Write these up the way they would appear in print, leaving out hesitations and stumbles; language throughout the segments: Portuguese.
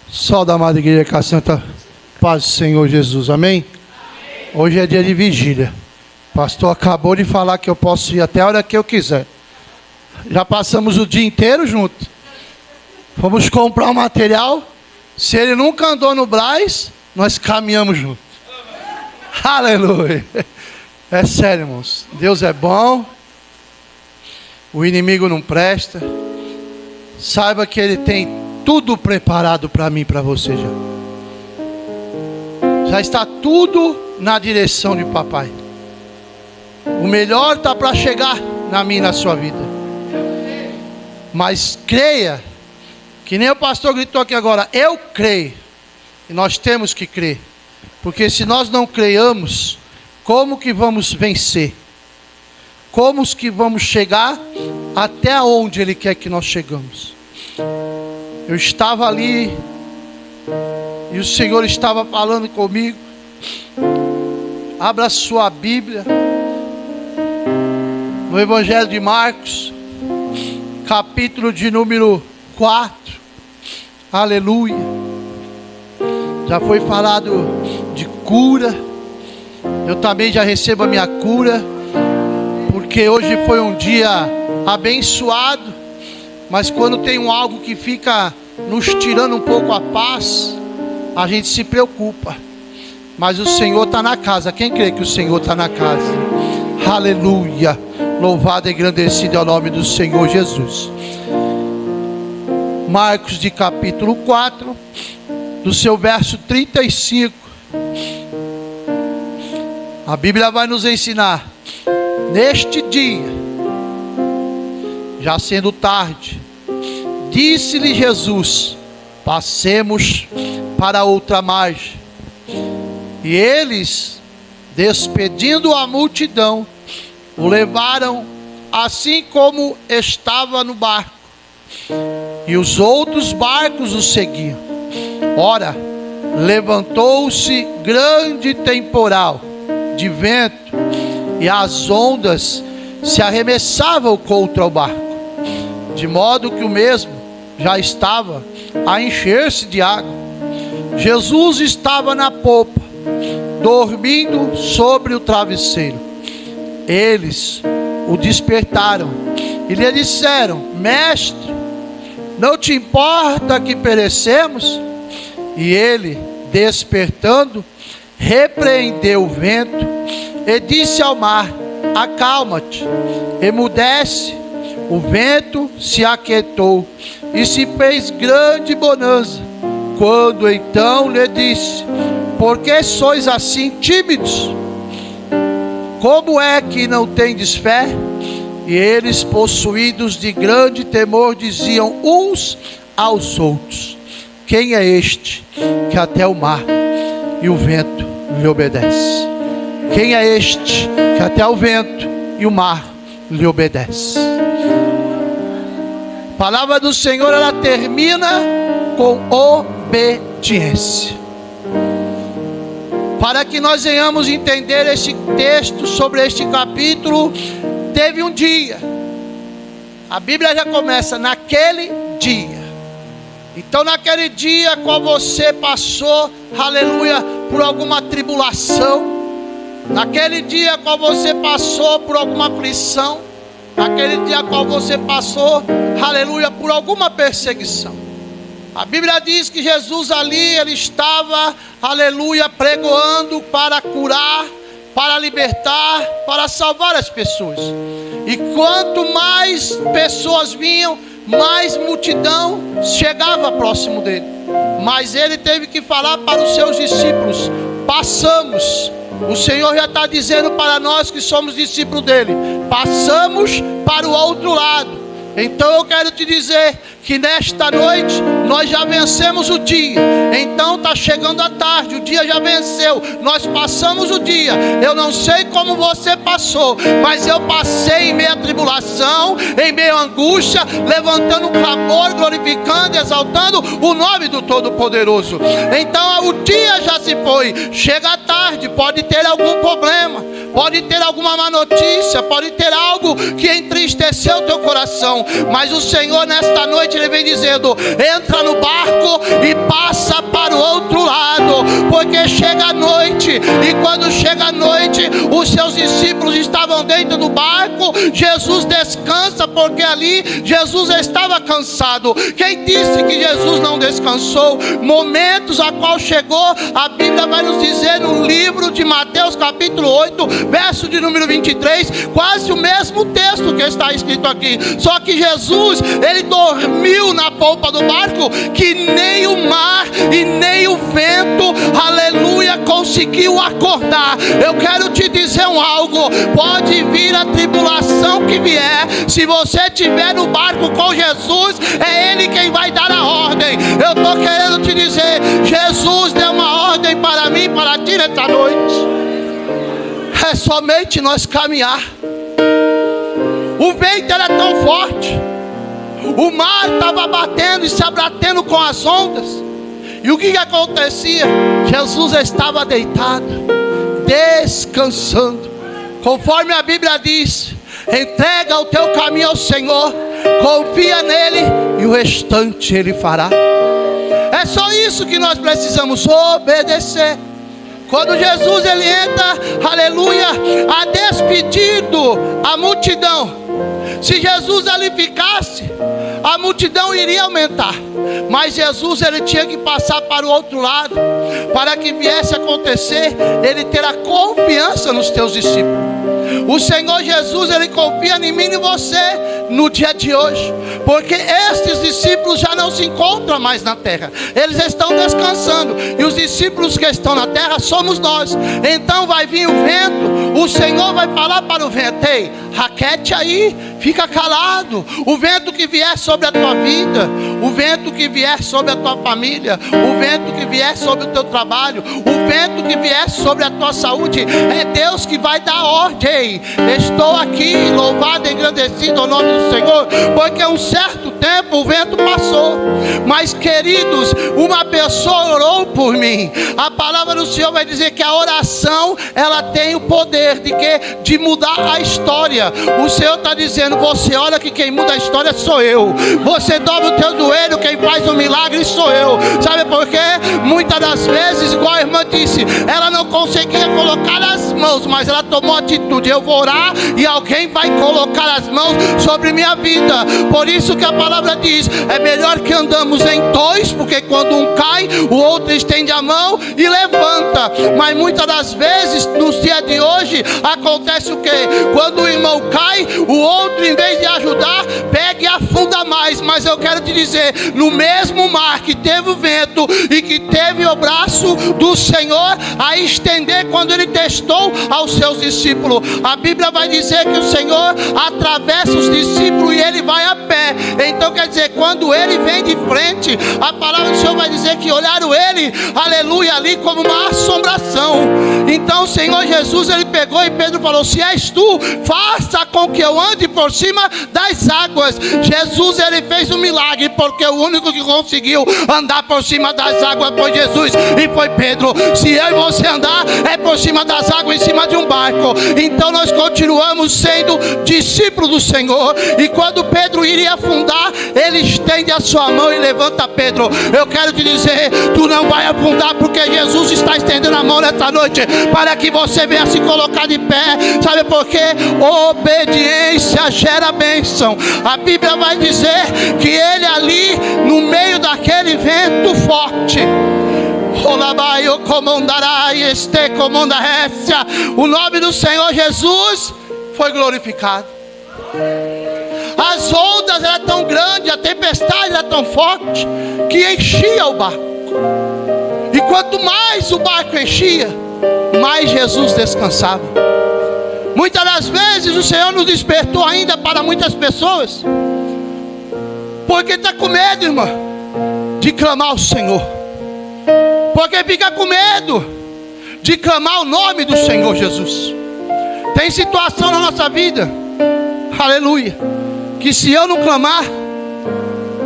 Só da amada igreja com a santa paz do Senhor Jesus, amém? Hoje é dia de vigília. O pastor acabou de falar que eu posso ir até a hora que eu quiser. Já passamos o dia inteiro junto. Fomos comprar um material. Se ele nunca andou no Brás, nós caminhamos juntos. Aleluia. É sério, irmãos. Deus é bom. O inimigo não presta. Saiba que ele tem tudo preparado para mim e para você já. Já está tudo na direção de papai. O melhor está para chegar na minha e na sua vida. Mas creia, que nem o pastor gritou aqui agora, eu creio. E nós temos que crer. Porque se nós não creiamos, como que vamos vencer? Como que vamos chegar até onde Ele quer que nós chegamos? Eu estava ali e o Senhor estava falando comigo. Abra sua Bíblia no Evangelho de Marcos, capítulo de número 4. Aleluia. Já foi falado de cura. Eu também já recebo a minha cura, porque hoje foi um dia abençoado. Mas quando tem algo que fica nos tirando um pouco a paz, a gente se preocupa. Mas o Senhor está na casa. Quem crê que o Senhor está na casa? Aleluia. Louvado e engrandecido é o nome do Senhor Jesus. Marcos de capítulo 4, do seu verso 35. A Bíblia vai nos ensinar. Neste dia, já sendo tarde, disse-lhe Jesus: passemos para outra margem. E eles, despedindo a multidão, o levaram assim como estava no barco. E os outros barcos o seguiam. Ora, levantou-se grande temporal de vento, e as ondas se arremessavam contra o barco, de modo que o mesmo já estava a encher-se de água. Jesus estava na popa, dormindo sobre o travesseiro. Eles o despertaram e lhe disseram: Mestre, não te importa que perecemos? E ele, despertando, repreendeu o vento e disse ao mar: acalma-te, emudece. O vento se aquietou e se fez grande bonança. Quando então lhe disse: por que sois assim tímidos? Como é que não tendes fé? E eles, possuídos de grande temor, diziam uns aos outros: quem é este que até o mar e o vento lhe obedece? Quem é este que até o vento e o mar lhe obedece? A palavra do Senhor, ela termina com obediência. Para que nós venhamos entender este texto sobre este capítulo, teve um dia. A Bíblia já começa naquele dia. Então naquele dia, qual você passou, aleluia, por alguma tribulação, naquele dia qual você passou por alguma aflição, naquele dia qual você passou, aleluia, por alguma perseguição. A Bíblia diz que Jesus ali, ele estava, aleluia, pregoando para curar, para libertar, para salvar as pessoas. E quanto mais pessoas vinham, mais multidão chegava próximo dele. Mas ele teve que falar para os seus discípulos: passamos. O Senhor já está dizendo para nós que somos discípulos dele: passamos para o outro lado. Então eu quero te dizer que nesta noite nós já vencemos o dia. Então está chegando a tarde, o dia já venceu, nós passamos o dia. Eu não sei como você passou, mas eu passei em meio à tribulação, em meio à angústia, levantando um clamor, glorificando, exaltando o nome do Todo-Poderoso. Então o dia já se foi, chega a tarde, pode ter algum problema, pode ter alguma má notícia, pode ter algo que entristeceu o teu coração, mas o Senhor nesta noite Ele vem dizendo: entra no barco e passa para o outro lado, porque chega a noite. E quando chega a noite, os seus discípulos estavam dentro do barco. Jesus descansa, porque ali Jesus estava cansado. Quem disse que Jesus não descansou? Momentos a qual chegou, a Bíblia vai nos dizer no livro de Mateus capítulo 8, verso de número 23, quase o mesmo texto que está escrito aqui, só que Jesus, Ele dormiu na polpa do barco, que nem o mar e nem o vento, aleluia, conseguiu acordar. Eu quero te dizer algo: pode vir a tribulação que vier, se você estiver no barco com Jesus, é Ele quem vai dar a ordem. Eu estou querendo te dizer, Jesus deu uma ordem para mim, para ti nesta noite. É somente nós caminhar. O vento era tão forte, o mar estava batendo e se abatendo com as ondas. E o que acontecia? Jesus estava deitado, descansando. Conforme a Bíblia diz: entrega o teu caminho ao Senhor, confia nele e o restante Ele fará. É só isso que nós precisamos obedecer. Quando Jesus Ele entra, aleluia, a despedido a multidão. Se Jesus ali ficasse, a multidão iria aumentar, mas Jesus Ele tinha que passar para o outro lado, para que viesse a acontecer Ele ter a confiança nos teus discípulos. O Senhor Jesus, Ele confia em mim e em você no dia de hoje, porque estes discípulos já não se encontram mais na terra, eles estão descansando, e os discípulos que estão na terra somos nós. Então vai vir o vento, o Senhor vai falar para o vento: ei, raquete aí, fica calado. O vento que vier sobre a tua vida, o vento que vier sobre a tua família, o vento que vier sobre o teu trabalho, o vento que vier sobre a tua saúde, é Deus que vai dar ordem. Estou aqui, louvado e engrandecido ao nome do Senhor, porque um certo tempo o vento passou, mas queridos, uma pessoa orou por mim. A palavra do Senhor vai dizer que a oração, ela tem o poder de mudar a história. O Senhor está dizendo: você ora que quem muda a história sou eu. Você dobra o teu joelho, quem faz o milagre sou eu. Sabe por quê? Muitas das vezes, igual a irmã disse, ela não conseguia colocar as mãos, mas ela tomou atitude: eu vou orar e alguém vai colocar as mãos sobre minha vida. Por isso que a palavra diz: é melhor que andamos em dois, porque quando um cai, o outro estende a mão e levanta. Mas muitas das vezes, nos dias de hoje, acontece o quê? Quando o irmão cai, o outro, em vez de ajudar, pega e afunda mais. Mas eu quero te dizer, no mesmo mar que teve o vento e que teve o braço do Senhor a estender quando Ele testou aos seus discípulos, a Bíblia vai dizer que o Senhor atravessa os discípulos e Ele vai a pé. Então quer dizer, quando Ele vem de frente, a palavra do Senhor vai dizer que olharam Ele, aleluia, ali como uma assombração. Então o Senhor Jesus, Ele pegou e Pedro falou: se és tu, faça com que eu ande por cima das águas. Jesus, Ele fez um milagre, porque o único que conseguiu andar por cima das águas foi Jesus e foi Pedro. Se eu e você andar, é por cima das águas, em cima de um barco. Então nós continuamos sendo discípulos do Senhor. E quando Pedro iria afundar, Ele estende a sua mão e levanta Pedro. Eu quero te dizer, tu não vai afundar, porque Jesus está estendendo a mão nessa noite para que você venha se colocar de pé. Sabe por quê? Obediência gera bênção. A Bíblia vai dizer que Ele ali, no meio daquele vento forte, o nome do Senhor Jesus foi glorificado. As ondas eram tão grandes, a tempestade era tão forte, que enchia o barco. E quanto mais o barco enchia, mais Jesus descansava. Muitas das vezes o Senhor nos despertou ainda para muitas pessoas, porque está com medo, irmã, de clamar ao Senhor. Porque fica com medo de clamar o nome do Senhor Jesus. Tem situação na nossa vida, aleluia, que se eu não clamar,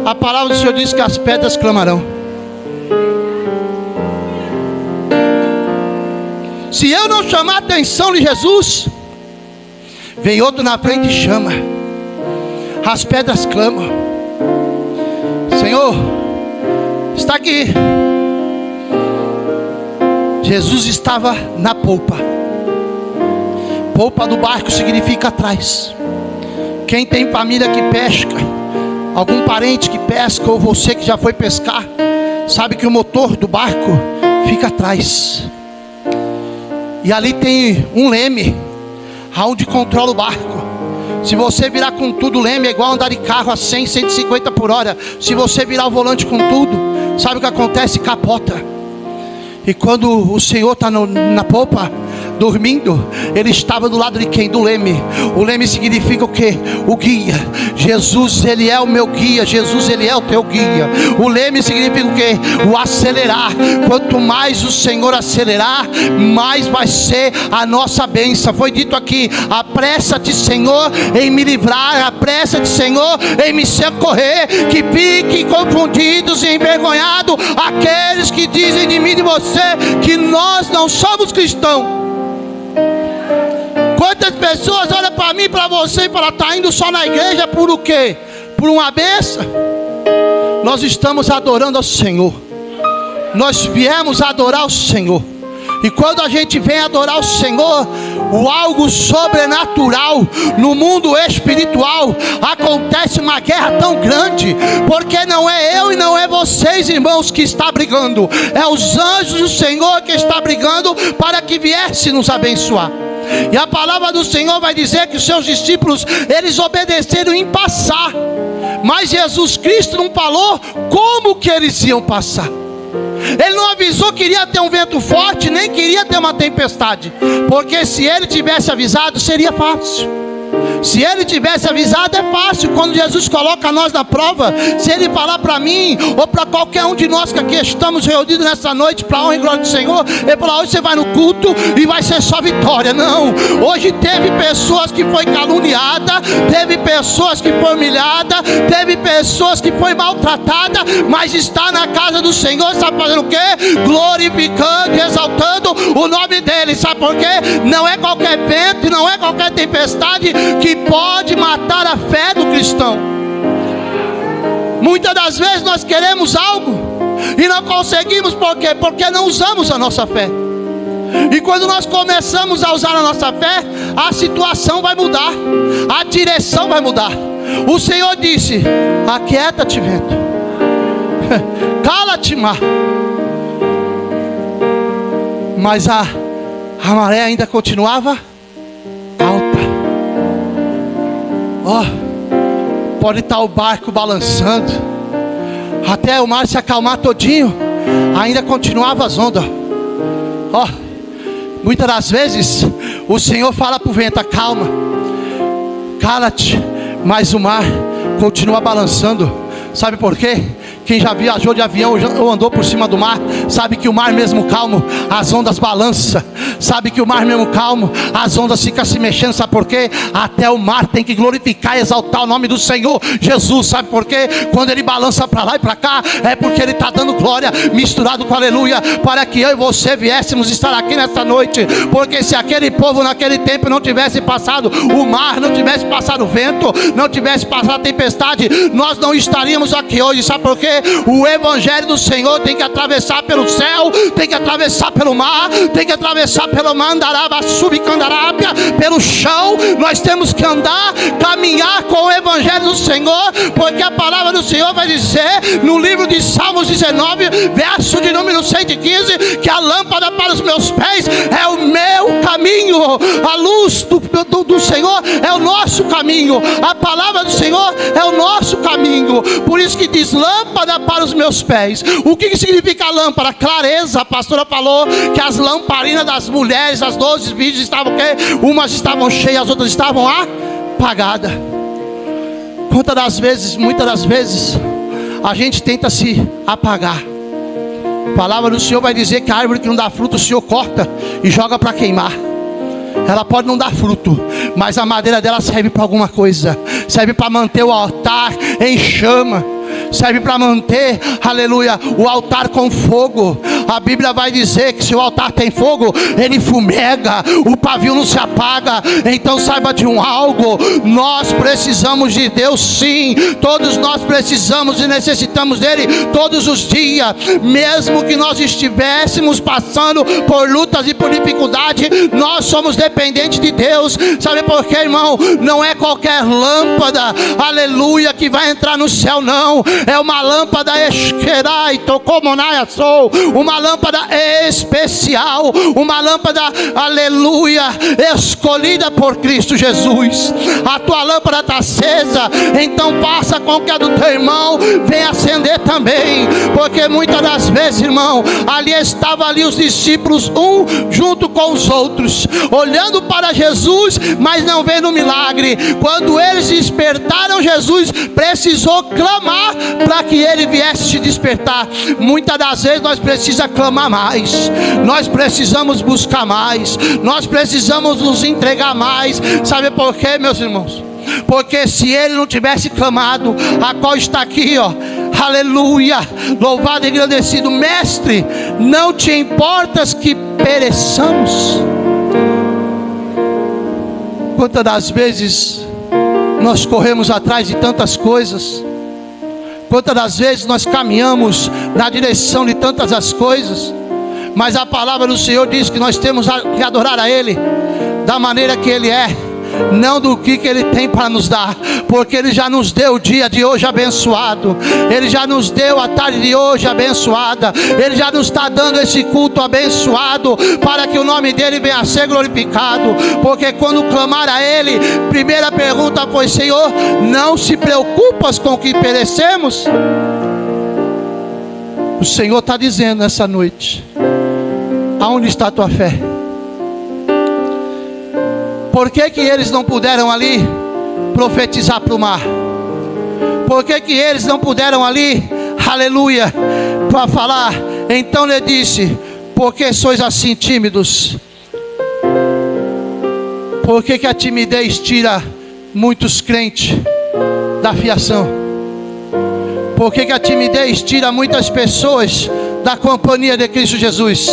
a palavra do Senhor diz que as pedras clamarão. Se eu não chamar a atenção de Jesus, vem outro na frente e chama. As pedras clamam. Senhor, está aqui. Jesus estava na polpa. Polpa do barco significa atrás. Quem tem família que pesca, algum parente que pesca, ou você que já foi pescar, sabe que o motor do barco fica atrás. E ali tem um leme, aonde controla o barco. Se você virar com tudo, o leme é igual andar de carro a 100, 150 por hora. Se você virar o volante com tudo, sabe o que acontece? Capota. E quando o Senhor está na polpa, dormindo, Ele estava do lado de quem? Do leme. O leme significa o quê? O guia. Jesus, Ele é o meu guia. Jesus, Ele é o teu guia. O leme significa o quê? O acelerar. Quanto mais o Senhor acelerar, mais vai ser a nossa bênção. Foi dito aqui: apressa-te, Senhor, em me livrar. Apressa-te, Senhor, em me socorrer. Que fiquem confundidos e envergonhados aqueles que dizem de mim e de você que nós não somos cristãos. Quantas pessoas olham para mim, para você e falam: está indo só na igreja por o quê? Por uma benção? Nós estamos adorando ao Senhor. Nós viemos adorar o Senhor. E quando a gente vem adorar o Senhor, o algo sobrenatural no mundo espiritual, acontece uma guerra tão grande, porque não é eu e não é vocês, irmãos, que está brigando, é os anjos do Senhor que está brigando para que viesse nos abençoar. E a palavra do Senhor vai dizer que os seus discípulos, eles obedeceram em passar, mas Jesus Cristo não falou como que eles iam passar. Ele não avisou que iria ter um vento forte, nem queria ter uma tempestade, porque se ele tivesse avisado, seria fácil. Se ele tivesse avisado, é fácil. Quando Jesus coloca nós na prova, se ele falar para mim, ou para qualquer um de nós que aqui estamos reunidos nessa noite, para a honra e glória do Senhor, ele falar: hoje você vai no culto e vai ser só vitória. Não, hoje teve pessoas que foi caluniada, teve pessoas que foi humilhada, teve pessoas que foi maltratada, mas está na casa do Senhor, sabe fazendo o quê? Glorificando e exaltando o nome dele. Sabe por quê? Não é qualquer vento, não é qualquer tempestade que pode matar a fé do cristão. Muitas das vezes nós queremos algo e não conseguimos. Por quê? Porque não usamos a nossa fé. E quando nós começamos a usar a nossa fé, a situação vai mudar, a direção vai mudar. O Senhor disse: aquieta-te, vento, cala-te, mar. Mas a maré ainda continuava alta. Pode estar o barco balançando, até o mar se acalmar todinho, ainda continuava as ondas. Muitas das vezes o Senhor fala para o vento: acalma, cala-te, mas o mar continua balançando. Sabe por quê? Quem já viajou de avião ou andou por cima do mar, sabe que o mar mesmo calmo, as ondas balançam. Sabe que o mar mesmo calmo, as ondas ficam se mexendo. Sabe por quê? Até o mar tem que glorificar e exaltar o nome do Senhor Jesus. Sabe por quê? Quando ele balança para lá e para cá, é porque ele está dando glória misturado com aleluia, para que eu e você viéssemos estar aqui nesta noite. Porque se aquele povo naquele tempo não tivesse passado o mar, não tivesse passado o vento, não tivesse passado a tempestade, nós não estaríamos aqui hoje. Sabe por quê? O evangelho do Senhor tem que atravessar pelo céu, tem que atravessar pelo mar, tem que atravessar pelo mandaraba, subcandarábia, pelo chão. Nós temos que andar, caminhar com o evangelho do Senhor, porque a palavra do Senhor vai dizer no livro de Salmos 19, verso de número 115, que a lâmpada para os meus pés é o meu caminho. A luz do Senhor é o nosso caminho, a palavra do Senhor é o nosso caminho. Por isso que diz: lâmpada para os meus pés. O que significa a lâmpada? Clareza. A pastora falou que as lamparinas das mulheres, as 12 virgens, estavam o quê? Umas estavam cheias, as outras estavam apagadas. Muitas das vezes a gente tenta se apagar. A palavra do Senhor vai dizer que a árvore que não dá fruto o Senhor corta e joga para queimar. Ela pode não dar fruto, mas a madeira dela serve para alguma coisa. Serve para manter o altar em chama. Serve para manter, aleluia, o altar com fogo. a Bíblia vai dizer que se o altar tem fogo, ele fumega, o pavio não se apaga. Então saiba de um algo: nós precisamos de Deus sim, todos nós precisamos e necessitamos dele todos os dias. Mesmo que nós estivéssemos passando por lutas e por dificuldade, nós somos dependentes de Deus. Sabe por quê, irmão? Não é qualquer lâmpada, aleluia, que vai entrar no céu, não. É uma lâmpada uma lâmpada especial, uma lâmpada, aleluia, escolhida por Cristo Jesus. A tua lâmpada está acesa, então faça com que a do teu irmão venha acender também, porque muitas das vezes, irmão, estavam ali os discípulos, um junto com os outros, olhando para Jesus, mas não vendo o milagre. Quando eles despertaram, Jesus precisou clamar para que ele viesse te despertar. Muitas das vezes nós precisamos clamar mais, nós precisamos buscar mais, nós precisamos nos entregar mais. Sabe por quê, meus irmãos? Porque se ele não tivesse clamado, a qual está aqui, ó, aleluia, louvado e agradecido: mestre, não te importas que pereçamos? Quantas das vezes nós corremos atrás de tantas coisas, quantas das vezes nós caminhamos na direção de tantas as coisas, mas a palavra do Senhor diz que nós temos que adorar a Ele da maneira que Ele é, não do que Ele tem para nos dar, porque Ele já nos deu o dia de hoje abençoado, Ele já nos deu a tarde de hoje abençoada, Ele já nos está dando esse culto abençoado, para que o nome dEle venha a ser glorificado. Porque quando clamar a Ele, primeira pergunta foi: Senhor, não se preocupas com o que perecemos? O Senhor está dizendo nessa noite: aonde está a tua fé? Por que que eles não puderam ali profetizar para o mar? Por que que eles não puderam ali, aleluia, para falar? Então ele disse: por que sois assim tímidos? Por que que a timidez tira muitos crentes da fiação? Por que que a timidez tira muitas pessoas da companhia de Cristo Jesus?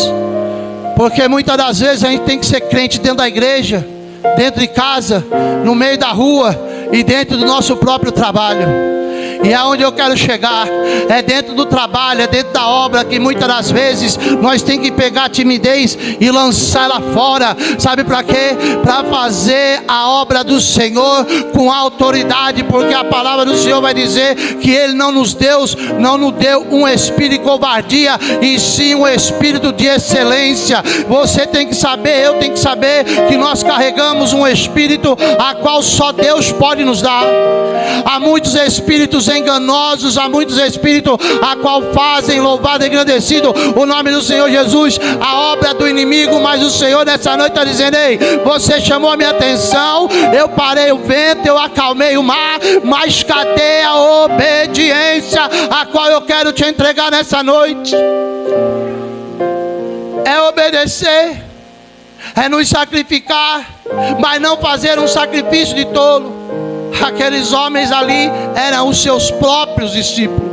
Porque muitas das vezes a gente tem que ser crente dentro da igreja, dentro de casa, no meio da rua e dentro do nosso próprio trabalho. E aonde eu quero chegar é dentro do trabalho, é dentro da obra, que muitas das vezes nós temos que pegar a timidez e lançar ela fora. Sabe para quê? Para fazer a obra do Senhor com autoridade, porque a palavra do Senhor vai dizer que Ele não nos deu um espírito de covardia, e sim um espírito de excelência. Você tem que saber, eu tenho que saber que nós carregamos um espírito a qual só Deus pode nos dar. Há muitos espíritos enganosos, há muitos espíritos a qual fazem, louvado e agradecido o nome do Senhor Jesus, a obra do inimigo. Mas o Senhor nessa noite está dizendo: ei, você chamou a minha atenção, eu parei o vento, eu acalmei o mar, mas cadê a obediência a qual eu quero te entregar nessa noite? É obedecer, é nos sacrificar, mas não fazer um sacrifício de tolo. Aqueles homens ali eram os seus próprios discípulos,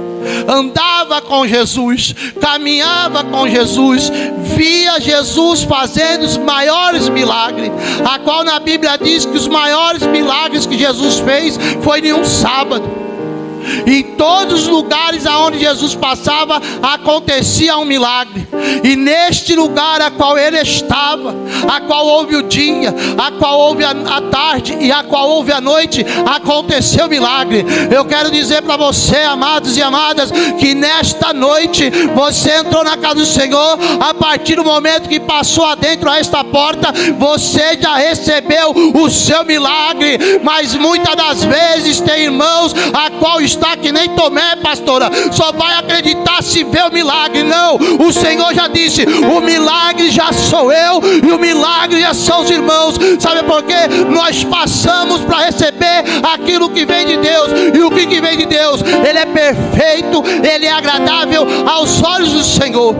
andava com Jesus, caminhava com Jesus, via Jesus fazendo os maiores milagres, a qual na Bíblia diz que os maiores milagres que Jesus fez foi em um sábado. Em todos os lugares aonde Jesus passava, acontecia um milagre. E neste lugar a qual ele estava, a qual houve o dia, a qual houve a tarde e a qual houve a noite, aconteceu milagre. Eu quero dizer para você, amados e amadas, que nesta noite você entrou na casa do Senhor. A partir do momento que passou adentro a esta porta, você já recebeu o seu milagre. Mas muitas das vezes tem irmãos a qual está que nem Tomé, pastora, só vai acreditar se vê o milagre. Não, o Senhor já disse: o milagre já sou eu e o milagre já são os irmãos. Sabe por quê? Nós passamos para receber aquilo que vem de Deus. E o que vem de Deus? Ele é perfeito, ele é agradável aos olhos do Senhor.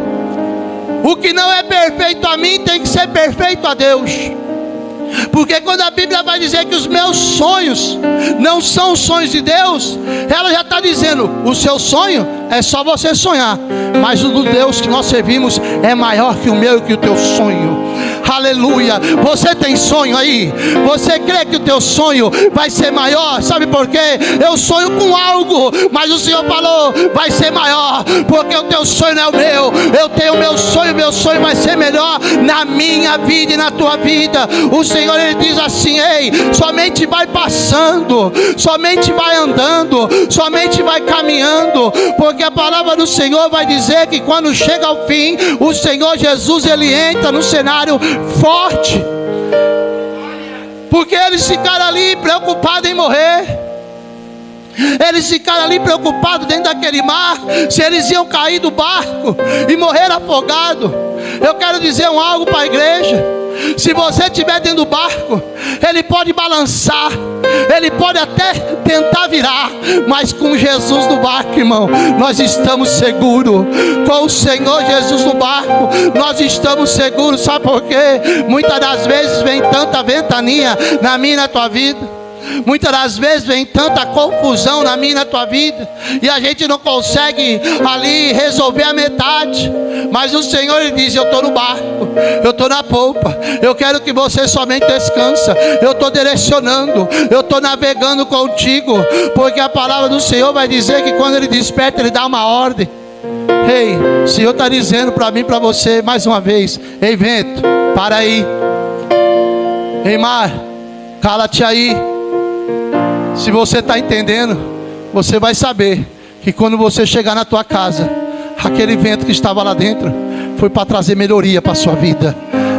O que não é perfeito a mim tem que ser perfeito a Deus. Porque quando a Bíblia vai dizer que os meus sonhos não são os sonhos de Deus, ela já está dizendo: o seu sonho é só você sonhar, mas o do Deus que nós servimos é maior que o meu e que o teu sonho. Aleluia. Você tem sonho aí? Você crê que o teu sonho vai ser maior? Sabe por quê? Eu sonho com algo, mas o Senhor falou: vai ser maior, porque o teu sonho não é o meu. Eu tenho o meu sonho vai ser melhor na minha vida e na tua vida. O Senhor, Ele diz assim: ei, somente vai passando, somente vai andando, somente vai caminhando, porque a palavra do Senhor vai dizer que quando chega ao fim, o Senhor Jesus, Ele entra no cenário forte, porque eles ficaram ali preocupados em morrer. Eles ficaram ali preocupados dentro daquele mar, se eles iam cair do barco e morrer afogados. Eu quero dizer algo para a igreja: se você estiver dentro do barco, ele pode balançar, ele pode até tentar virar, mas com Jesus no barco, irmão, nós estamos seguros. Com o Senhor Jesus no barco, nós estamos seguros. Sabe por quê? Muitas das vezes vem tanta ventania na minha e na tua vida. Muitas das vezes vem tanta confusão na minha e na tua vida, e a gente não consegue ali resolver a metade. Mas o Senhor, Ele diz: eu estou no barco, eu estou na polpa, eu quero que você somente descansa. Eu estou direcionando, eu estou navegando contigo, porque a palavra do Senhor vai dizer que quando Ele desperta, Ele dá uma ordem. Ei, o Senhor está dizendo para mim e para você mais uma vez: ei, vento, para aí. Ei, mar, cala-te aí. Se você está entendendo, você vai saber que quando você chegar na tua casa, aquele vento que estava lá dentro foi para trazer melhoria para a sua vida.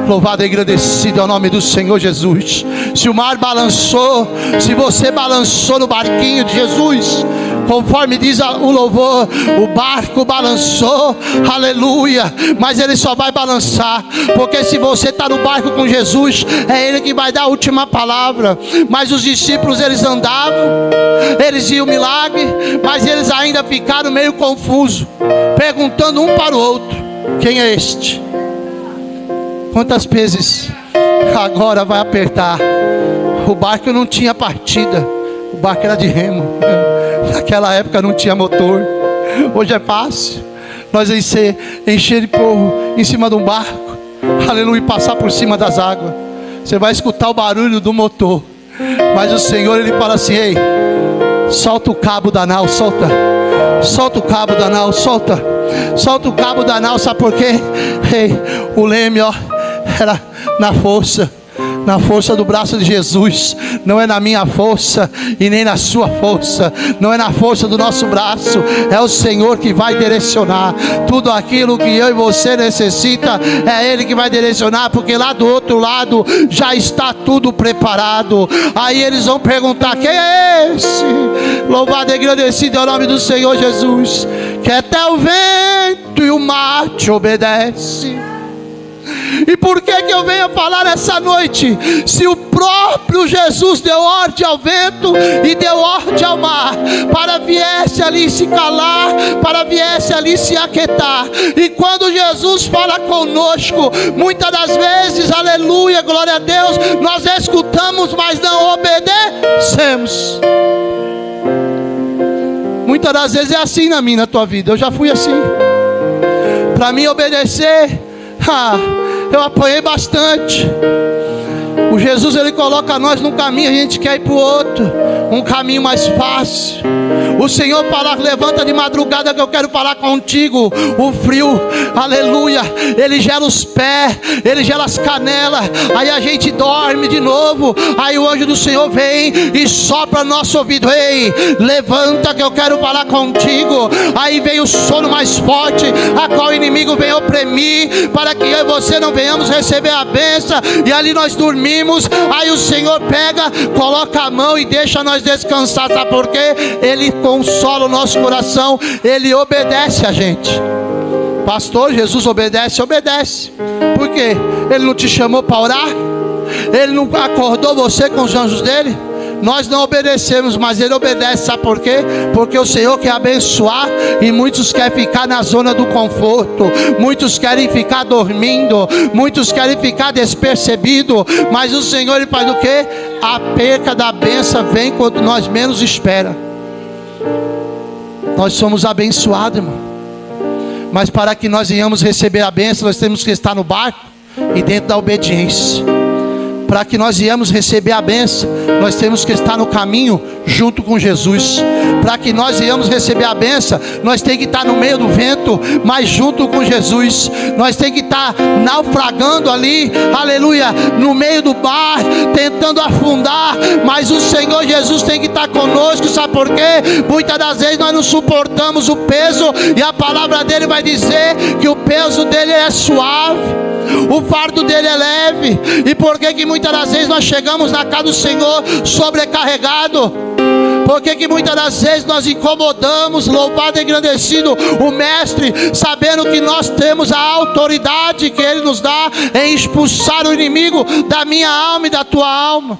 Louvado e agradecido é o nome do Senhor Jesus. Se o mar balançou, se você balançou no barquinho de Jesus, conforme diz o louvor, o barco balançou, aleluia. Mas ele só vai balançar porque se você está no barco com Jesus, é Ele que vai dar a última palavra. Mas os discípulos, eles andavam, eles viam o milagre, mas eles ainda ficaram meio confusos, perguntando um para o outro: quem é este? Quantas vezes agora vai apertar? O barco não tinha partida, o barco era de remo. Naquela época não tinha motor. Hoje é fácil nós encher de povo em cima de um barco, aleluia, e passar por cima das águas. Você vai escutar o barulho do motor, mas o Senhor, Ele fala assim: ei, solta o cabo da nau, solta o cabo da nau, solta o cabo da nau. Sabe por quê? Ei, o leme, ó, era na força do braço de Jesus. Não é na minha força e nem na sua força, não é na força do nosso braço. É o Senhor que vai direcionar tudo aquilo que eu e você necessita. É Ele que vai direcionar, porque lá do outro lado já está tudo preparado. Aí eles vão perguntar: quem é esse? Louvado e agradecido é o nome do Senhor Jesus, que até o vento e o mar te obedece. E por que eu venho falar essa noite? Se o próprio Jesus deu ordem ao vento e deu ordem ao mar, para viesse ali se calar, para viesse ali se aquietar. E quando Jesus fala conosco, muitas das vezes, aleluia, glória a Deus, nós escutamos, mas não obedecemos. Muitas das vezes é assim na minha, na tua vida. Eu já fui assim. Para mim obedecer, eu apanhei bastante. O Jesus, Ele coloca nós num caminho, a gente quer ir para o outro, um caminho mais fácil. O Senhor fala: levanta de madrugada que eu quero falar contigo. O frio, aleluia, ele gela os pés, ele gela as canelas. Aí a gente dorme de novo. Aí o anjo do Senhor vem e sopra no nosso ouvido: ei, levanta que eu quero falar contigo. Aí vem o sono mais forte, a qual o inimigo vem oprimir, para que eu e você não venhamos receber a bênção. E ali nós dormimos. Aí o Senhor pega, coloca a mão e deixa nós descansar. Sabe por quê? Ele consola o nosso coração, Ele obedece a gente. Pastor, Jesus obedece? Obedece. Por quê? Ele não te chamou para orar? Ele não acordou você com os anjos dele? nós não obedecemos, mas Ele obedece. Sabe por quê? Porque o Senhor quer abençoar e muitos querem ficar na zona do conforto, muitos querem ficar dormindo, muitos querem ficar despercebidos, mas o Senhor, Ele faz o quê? A perca da bênção vem quando nós menos esperamos. Nós somos abençoados, irmão, mas para que nós venhamos receber a bênção, nós temos que estar no barco e dentro da obediência. Para que nós venhamos receber a bênção, nós temos que estar no caminho junto com Jesus. Para que nós venhamos receber a bênção, nós temos que estar no meio do vento, mas junto com Jesus. Nós temos que estar naufragando ali, aleluia, no meio do mar, tentando afundar, mas o Senhor Jesus tem que estar conosco. Sabe por quê? Muitas das vezes nós não suportamos o peso, e a palavra dele vai dizer que o peso dele é suave, o fardo dele é leve. E por que muitas das vezes nós chegamos na casa do Senhor sobrecarregado? Por que muitas das vezes nós incomodamos, louvado e engrandecido o Mestre, sabendo que nós temos a autoridade que Ele nos dá em expulsar o inimigo da minha alma e da tua alma?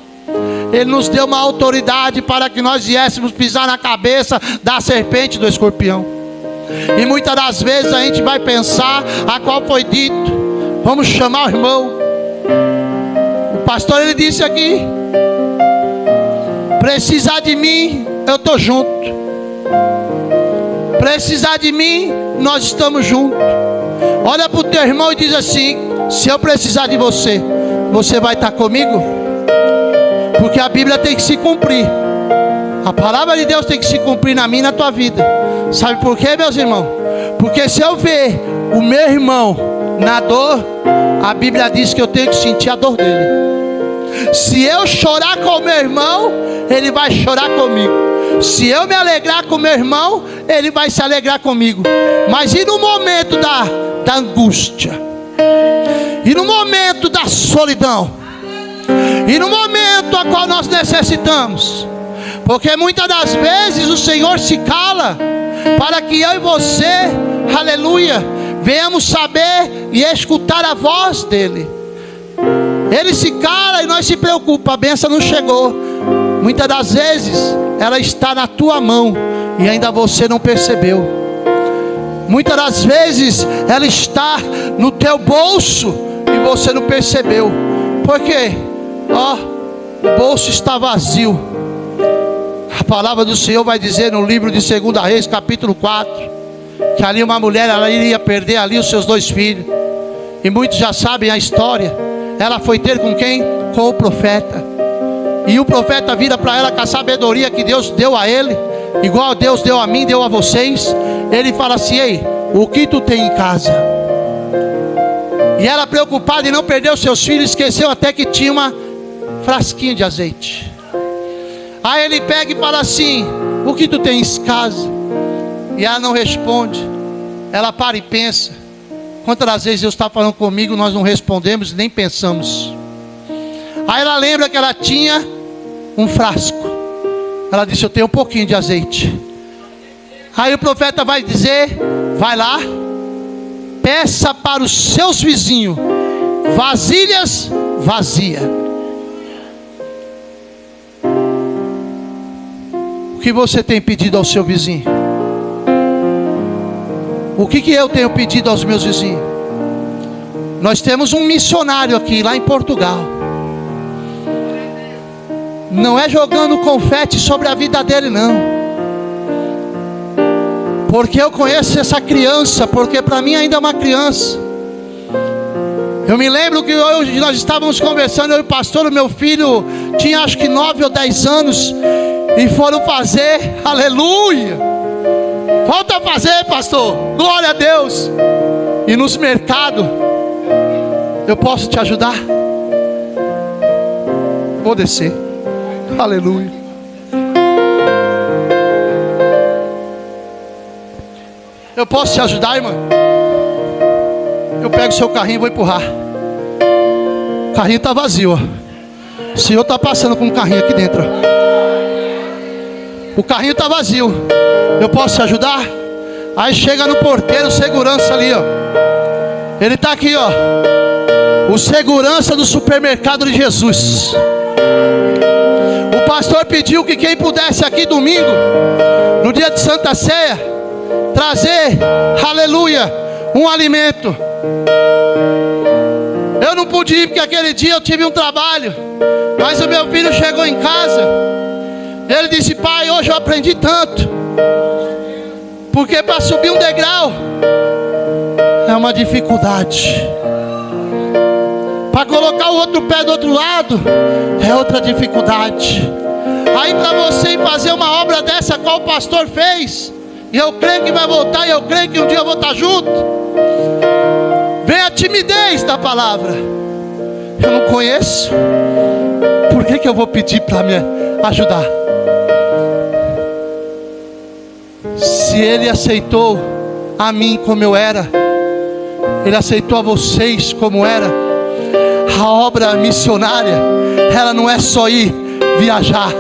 Ele nos deu uma autoridade para que nós viéssemos pisar na cabeça da serpente e do escorpião. E muitas das vezes a gente vai pensar a qual foi dito: vamos chamar o irmão. O pastor, ele disse aqui: precisar de mim, eu estou junto. Precisar de mim, nós estamos juntos. Olha para o teu irmão e diz assim: se eu precisar de você, você vai estar comigo? Porque a Bíblia tem que se cumprir. A palavra de Deus tem que se cumprir na minha e na tua vida. Sabe por quê, meus irmãos? Porque se eu ver o meu irmão na dor, a Bíblia diz que eu tenho que sentir a dor dele. Se eu chorar com o meu irmão, ele vai chorar comigo. Se eu me alegrar com o meu irmão, ele vai se alegrar comigo. Mas e no momento da angústia? E no momento da solidão? E no momento a qual nós necessitamos? Porque muitas das vezes o Senhor se cala para que eu e você, aleluia, venhamos saber e escutar a voz dele. Ele se cala e nós se preocupamos. A bênção não chegou. Muitas das vezes ela está na tua mão e ainda você não percebeu. Muitas das vezes ela está no teu bolso e você não percebeu. Por quê? O bolso está vazio. A palavra do Senhor vai dizer no livro de 2 Reis, capítulo 4, que ali uma mulher, ela iria perder ali os seus 2 filhos. E muitos já sabem a história. Ela foi ter com quem? Com o profeta. E o profeta vira para ela com a sabedoria que Deus deu a ele, igual Deus deu a mim, deu a vocês. Ele fala assim: ei, o que tu tem em casa? E ela, preocupada em não perder os seus filhos, esqueceu até que tinha uma frasquinha de azeite. Aí ele pega e fala assim: o que tu tens em casa? E ela não responde. Ela para e pensa. Quantas das vezes Deus está falando comigo, nós não respondemos e nem pensamos. Aí ela lembra que ela tinha um frasco. Ela disse: eu tenho um pouquinho de azeite. Aí o profeta vai dizer: vai lá, peça para os seus vizinhos vasilhas vazias. O que você tem pedido ao seu vizinho? O que eu tenho pedido aos meus vizinhos? Nós temos um missionário aqui, lá em Portugal. Não é jogando confete sobre a vida dele, não. Porque eu conheço essa criança, porque para mim ainda é uma criança. Eu me lembro que hoje nós estávamos conversando, eu e o pastor, o meu filho tinha acho que 9 ou 10 anos, e foram fazer, aleluia, volta a fazer, pastor, glória a Deus. E nos mercados, eu posso te ajudar? Vou descer, aleluia. Eu posso te ajudar, irmã? Eu pego o seu carrinho e vou empurrar. O carrinho está vazio, ó. O Senhor está passando com um carrinho aqui dentro, ó. O carrinho está vazio. Eu posso te ajudar? Aí chega no porteiro, segurança ali, ó. Ele está aqui, ó. O segurança do supermercado de Jesus. O pastor pediu que quem pudesse aqui domingo, no dia de Santa Ceia, trazer, aleluia, um alimento. Eu não pude ir porque aquele dia eu tive um trabalho, mas o meu filho chegou em casa, ele disse: pai, hoje eu aprendi tanto, porque para subir um degrau é uma dificuldade, para colocar o outro pé do outro lado é outra dificuldade. Aí para você ir fazer uma obra dessa qual o pastor fez, e eu creio que vai voltar, e eu creio que um dia eu vou estar junto, vem a timidez da palavra. Eu não conheço, por que eu vou pedir para me ajudar? Se Ele aceitou a mim como eu era, Ele aceitou a vocês como era. A obra missionária, ela não é só ir viajar.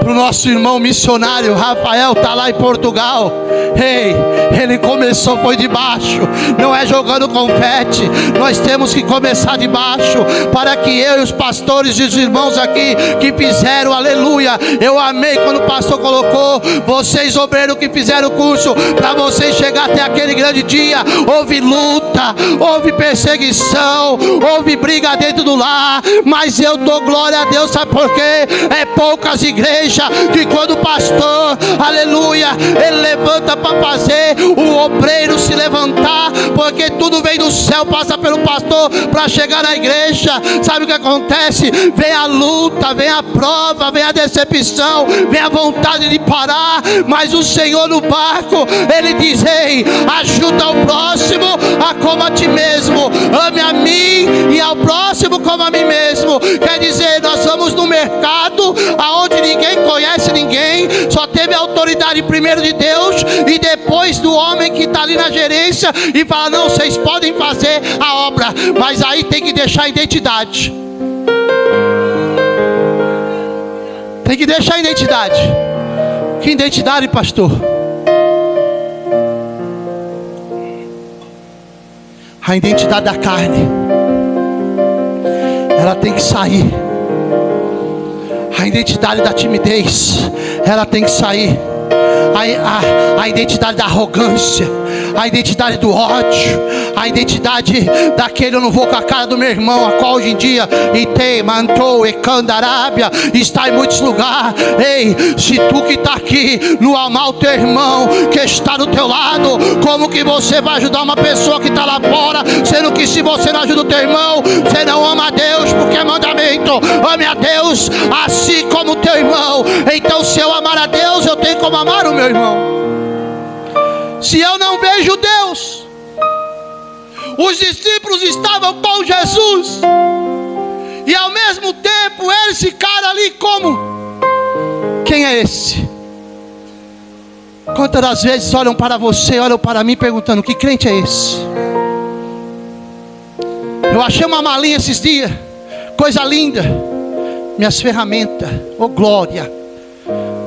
Para o nosso irmão missionário Rafael, está lá em Portugal. Ei, ele começou, foi de baixo, não é jogando confete. Nós temos que começar de baixo, para que eu e os pastores e os irmãos aqui que fizeram, aleluia, eu amei quando o pastor colocou, vocês obreiros que fizeram o curso, para vocês chegar até aquele grande dia, houve luta, houve perseguição, houve briga dentro do lar, mas eu dou glória a Deus, sabe por quê? É poucas igrejas que quando o pastor, aleluia, ele levanta para fazer o obreiro se levantar, porque tudo vem do céu, passa pelo pastor para chegar na igreja. Sabe o que acontece? Vem a luta, vem a prova, vem a decepção, vem a vontade de parar, mas o Senhor no barco, Ele diz: ei, ajuda ao próximo a como a ti mesmo, ame a mim e ao próximo como a mim mesmo. Quer dizer, nós vamos no mercado aonde ninguém conhece ninguém, só teve a autoridade primeiro de Deus e depois do homem que está ali na gerência, e fala: não, vocês podem fazer a obra, mas aí tem que deixar a identidade. Tem que deixar a identidade. Que identidade, pastor? A identidade da carne, ela tem que sair. A identidade da timidez, ela tem que sair. A identidade da arrogância, a identidade do ódio, a identidade daquele: eu não vou com a cara do meu irmão, a qual hoje em dia mantou e candarábia está em muitos lugares. Ei, se tu que está aqui não amar o teu irmão que está do teu lado, como que você vai ajudar uma pessoa que está lá fora? Sendo que se você não ajuda o teu irmão, você não ama a Deus, porque é mandamento: ame a Deus assim como o teu irmão. Então, se eu amar a Deus, eu tenho como amar o meu irmão. Se eu não vejo Deus, os discípulos estavam com Jesus, e ao mesmo tempo eles ficaram ali como: quem é esse? Quantas das vezes olham para você, olham para mim perguntando: que crente é esse? Eu achei uma malinha esses dias, coisa linda, minhas ferramentas, oh glória,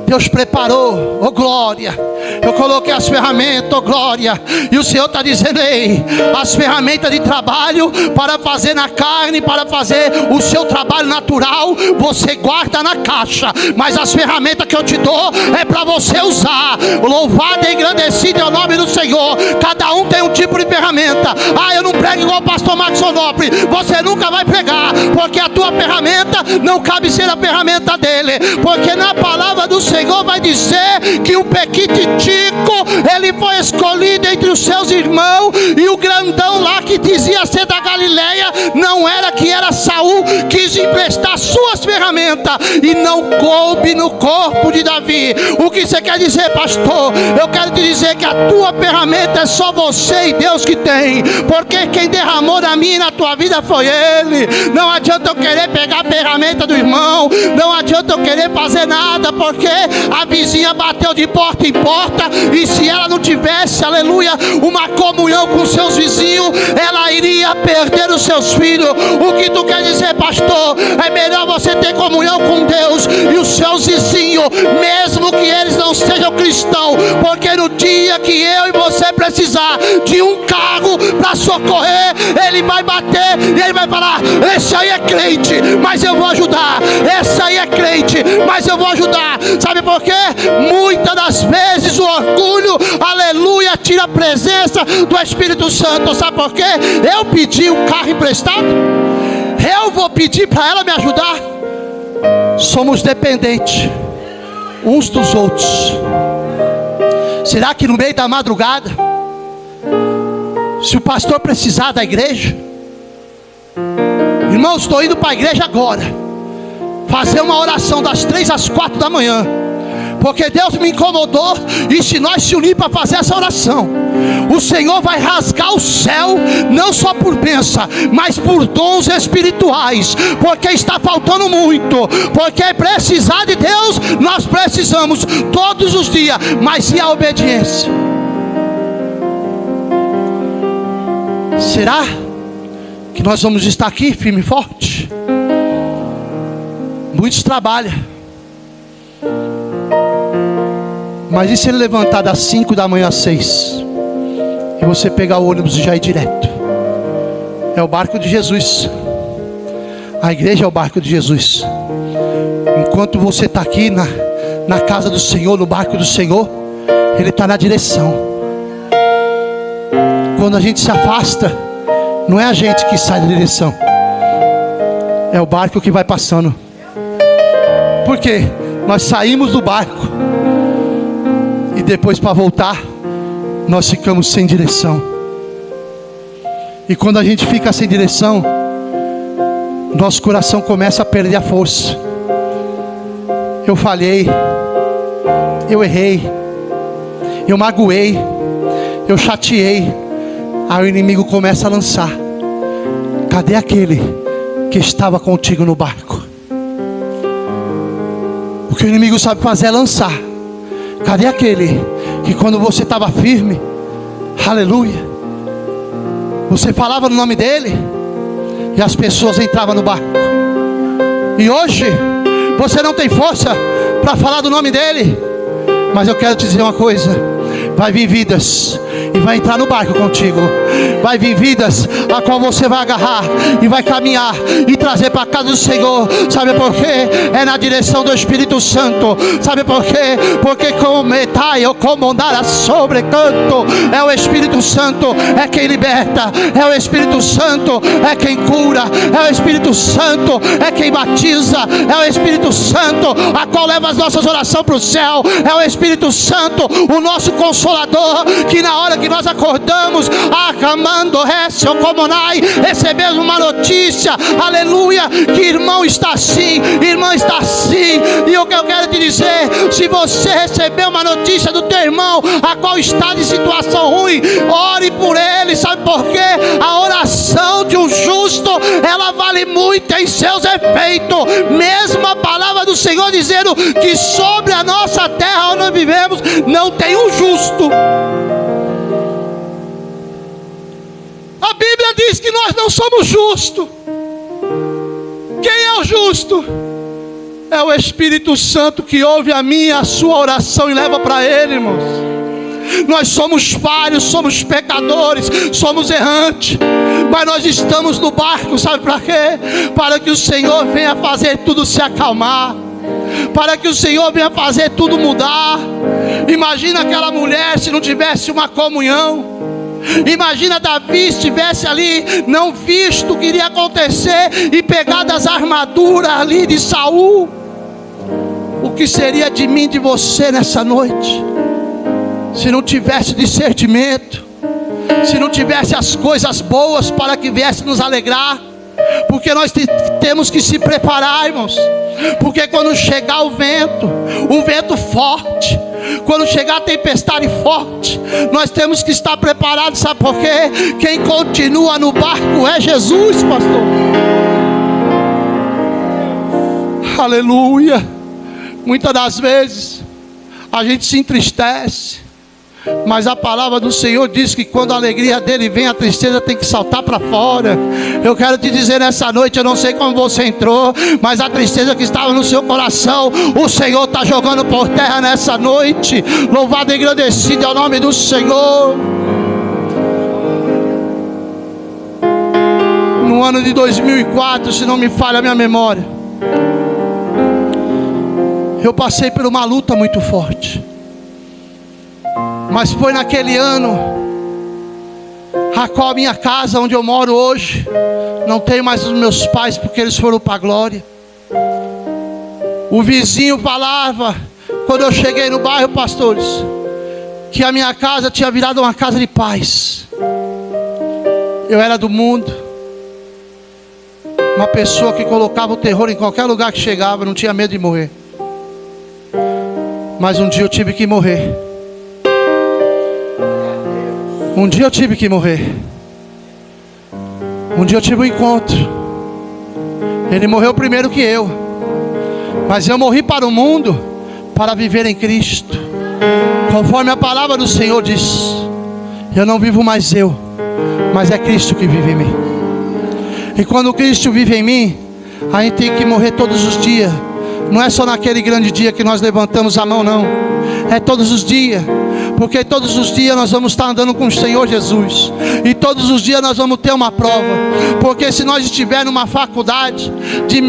Deus preparou, oh glória, eu coloquei as ferramentas, oh glória, e o Senhor está dizendo: ei, as ferramentas de trabalho para fazer na carne, para fazer o seu trabalho natural, você guarda na caixa, mas as ferramentas que eu te dou é para você usar. Louvado e engrandecido é o nome do Senhor. Cada um tem um tipo de ferramenta. Eu não prego igual o pastor Marcos Onofre. Você nunca vai pregar, porque a tua ferramenta não cabe ser a ferramenta dele, porque na palavra do Senhor vai dizer que o pequititico, ele foi escolhido entre os seus irmãos, e o grandão lá que dizia ser da Galileia não era, que era Saul, quis emprestar suas ferramentas e não coube no corpo de Davi. O que você quer dizer, pastor? Eu quero te dizer que a tua ferramenta é só você e Deus que tem, porque quem derramou na minha e na tua vida foi Ele. Não adianta eu querer pegar a ferramenta do irmão, não adianta eu querer fazer nada, porque a vizinha bateu de porta em porta, e se ela não tivesse, aleluia, uma comunhão com seus vizinhos, ela iria perder os seus filhos. O que tu quer dizer, pastor? É melhor você ter comunhão com Deus e os seus vizinhos, mesmo que eles não sejam cristãos, porque no dia que eu e você precisar de um carro para socorrer, ele vai bater e ele vai falar: esse aí é crente, mas eu vou ajudar. Esse aí é crente, dependente, mas eu vou ajudar. Sabe por quê? Muitas das vezes o orgulho, aleluia, tira a presença do Espírito Santo. Sabe por quê? Eu pedi um carro emprestado, eu vou pedir para ela me ajudar. Somos dependentes uns dos outros. Será que no meio da madrugada, se o pastor precisar da igreja, irmãos, estou indo para a igreja agora, fazer uma oração das 3 às 4 da manhã, porque Deus me incomodou. E se nós se unir para fazer essa oração, o Senhor vai rasgar o céu, não só por bênção, mas por dons espirituais, porque está faltando muito. Porque precisar de Deus, nós precisamos todos os dias. Mas e a obediência? Será que nós vamos estar aqui firme e forte? Muitos trabalham, mas e se ele levantar das 5 da manhã às 6 e você pegar o ônibus e já ir direto? É o barco de Jesus. A igreja é o barco de Jesus. Enquanto você está aqui na casa do Senhor, no barco do Senhor, Ele está na direção. Quando a gente se afasta, não é a gente que sai da direção, é o barco que vai passando. Por quê? Nós saímos do barco e depois, para voltar, nós ficamos sem direção. E quando a gente fica sem direção, nosso coração começa a perder a força. Eu falhei, eu errei, eu magoei, eu chateei. Aí o inimigo começa a lançar: cadê aquele que estava contigo no barco? O que o inimigo sabe fazer é lançar. Cadê aquele que quando você estava firme, aleluia, você falava no nome dele e as pessoas entravam no barco? E hoje você não tem força para falar do nome dele. Mas eu quero te dizer uma coisa: vai vir vidas e vai entrar no barco contigo. Vai vir vidas a qual você vai agarrar e vai caminhar e trazer para a casa do Senhor. Sabe por quê? É na direção do Espírito Santo. Sabe por quê? Porque como andar sobre canto, é o Espírito Santo é quem liberta, é o Espírito Santo é quem cura, é o Espírito Santo é quem batiza, é o Espírito Santo a qual leva as nossas orações para o céu, é o Espírito Santo, o nosso Consolador, que na hora que nós acordamos, recebemos uma notícia, aleluia, que irmão está assim, irmã está assim. E o que eu quero te dizer: se você recebeu uma notícia do teu irmão a qual está de situação ruim, ore por ele. Sabe por quê? A oração de um justo, ela vale muito em seus efeitos. Mesmo a palavra do Senhor dizendo que sobre a nossa terra onde nós vivemos não tem um justo. A Bíblia diz que nós não somos justos. Quem é o justo? É o Espírito Santo que ouve a minha e a sua oração e leva para Ele, irmãos. Nós somos falhos, somos pecadores, somos errantes, mas nós estamos no barco, sabe para quê? Para que o Senhor venha fazer tudo se acalmar, para que o Senhor venha fazer tudo mudar. Imagina aquela mulher se não tivesse uma comunhão. Imagina Davi se estivesse ali, não visto o que iria acontecer e pegado as armaduras ali de Saul. O que seria de mim, de você nessa noite, se não tivesse discernimento, se não tivesse as coisas boas para que viesse nos alegrar? Porque nós temos que se preparar, irmãos. Porque quando chegar o vento, um vento forte, quando chegar a tempestade forte, nós temos que estar preparados. Sabe por quê? Quem continua no barco é Jesus, pastor. Aleluia. Muitas das vezes a gente se entristece, mas a palavra do Senhor diz que quando a alegria dele vem, a tristeza tem que saltar para fora. Eu quero te dizer nessa noite, eu não sei como você entrou, mas a tristeza que estava no seu coração, o Senhor está jogando por terra nessa noite. Louvado e agradecido é o nome do Senhor. No ano de 2004, se não me falha a minha memória, Eu passei por uma luta muito forte. Mas foi naquele ano a qual a minha casa onde eu moro hoje, não tenho mais os meus pais porque eles foram para a glória. O vizinho falava, quando eu cheguei no bairro, pastores, que a minha casa tinha virado uma casa de paz. Eu era do mundo, uma pessoa que colocava o terror em qualquer lugar que chegava, não tinha medo de morrer. Mas um dia eu tive que morrer. Um dia eu tive que morrer. Um dia eu tive um encontro. Ele morreu primeiro que eu, mas eu morri para o mundo, para viver em Cristo. Conforme a palavra do Senhor diz, eu não vivo mais eu, mas é Cristo que vive em mim. E quando Cristo vive em mim, a gente tem que morrer todos os dias. Não é só naquele grande dia que nós levantamos a mão, não. É todos os dias. Porque todos os dias nós vamos estar andando com o Senhor Jesus. E todos os dias nós vamos ter uma prova. Porque se nós estivermos numa faculdade de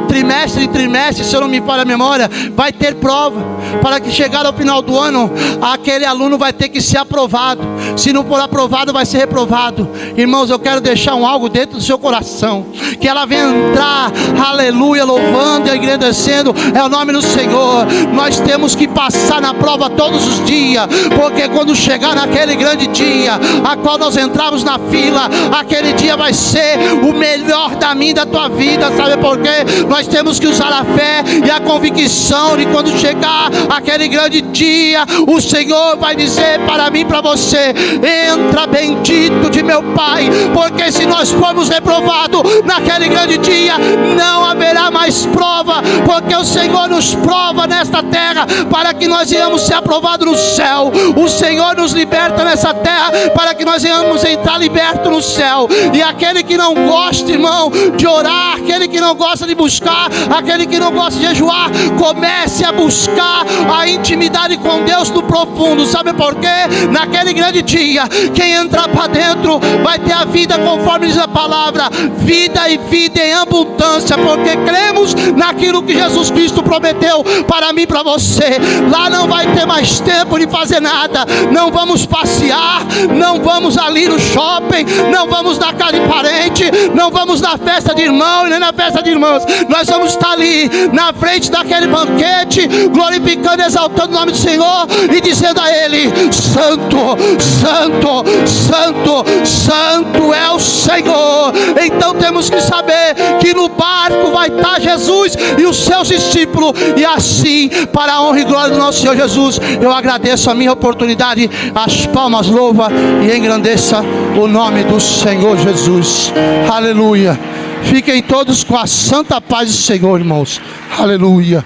trimestre em trimestre, se eu não me falha a memória, vai ter prova. Para que chegar ao final do ano, aquele aluno vai ter que ser aprovado. Se não for aprovado, vai ser reprovado. Irmãos, eu quero deixar algo dentro do seu coração. Que ela venha entrar, aleluia, louvando e agradecendo é o nome do Senhor. Nós temos que passar na prova todos os dias. Porque quando chegar naquele grande dia, a qual nós entramos na fila, aquele dia vai ser o melhor da minha e da tua vida. Sabe por quê? Nós temos que usar a fé e a convicção de quando chegar aquele grande dia, o Senhor vai dizer para mim e para você: entra bendito de meu Pai. Porque se nós formos reprovados naquele grande dia, não haverá mais prova. Porque o Senhor nos prova nesta terra para que nós venhamos ser aprovados no céu. O Senhor nos liberta nessa terra para que nós venhamos entrar libertos no céu. E aquele que não gosta, irmão, de orar, aquele que não gosta de buscar, aquele que não gosta de jejuar, comece a buscar a intimidade com Deus no profundo. Sabe por quê? Naquele grande dia, quem entrar para dentro vai ter a vida conforme diz a palavra, vida e vida em abundância, porque cremos naquilo que Jesus Cristo prometeu para mim e para você. Lá não vai ter mais tempo de fazer nada, não vamos passear, não vamos ali no shopping, não vamos na casa de parente, não vamos na festa de irmão e nem na festa de irmãs. Nós vamos estar ali na frente daquele banquete, glorificando, exaltando o nome do Senhor e dizendo a Ele: Santo, Santo, Santo, Santo é o Senhor. Então temos que saber que no barco vai estar Jesus e os seus discípulos, e assim, para a honra e glória do nosso Senhor Jesus, eu agradeço a minha oportunidade, as palmas louva e engrandeça o nome do Senhor Jesus. Aleluia. Fiquem todos com a santa paz do Senhor, irmãos. Aleluia.